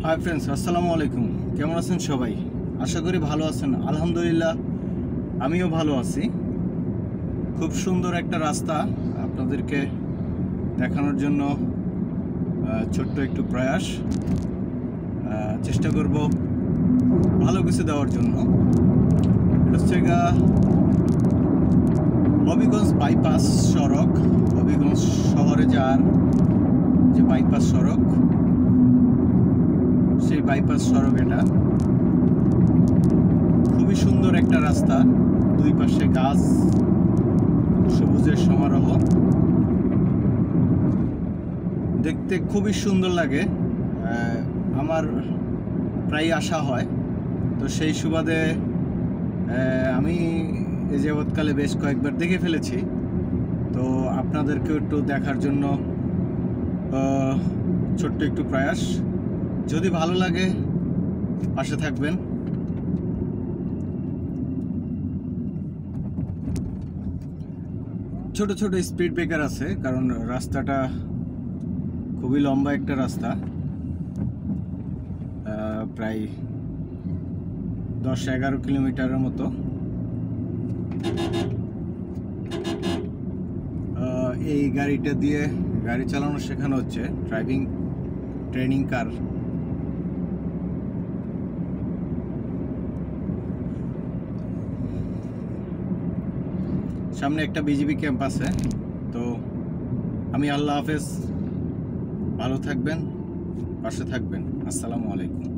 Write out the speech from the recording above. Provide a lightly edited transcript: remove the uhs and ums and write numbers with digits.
Hi friends, আসসালামু আলাইকুম। কেমন আছেন সবাই? আশা করি ভালো আছেন। আলহামদুলিল্লাহ, আমিও ভালো আছি। খুব সুন্দর একটা রাস্তা আপনাদেরকে দেখানোর জন্য ছোট্ট একটু প্রয়াস, চেষ্টা করব ভালো কিছু দেওয়ার জন্য। এটা হচ্ছে হবিগঞ্জ বাইপাস সড়ক। হবিগঞ্জ শহরে যাওয়ার যে বাইপাস সড়ক, সেই বাইপাস সড়ক। এটা খুবই সুন্দর একটা রাস্তা, দুই পাশে গাছ, সবুজের সমারোহ, দেখতে খুবই সুন্দর লাগে। আমার প্রায় আসা হয়, তো সেই সুবাদে আমি এই যাবৎকালে বেশ কয়েকবার দেখে ফেলেছি। তো আপনাদেরকেও একটু দেখার জন্য ছোট্ট একটু প্রয়াস। যদি ভালো লাগে পাশে থাকবেন। ছোট ছোট স্পিড ব্রেকার আছে, কারণ রাস্তাটা খুবই লম্বা একটা রাস্তা, প্রায় 10-11 কিলোমিটারের মতো। এই গাড়িটা দিয়ে গাড়ি চালানো শেখানো হচ্ছে, ড্রাইভিং ট্রেনিং কার। সামনে একটা বিজিবি ক্যাম্প আছে। তো আমি আল্লাহ হাফেজ, ভালো থাকবেন, পাশে থাকবেন। আসসালামু আলাইকুম।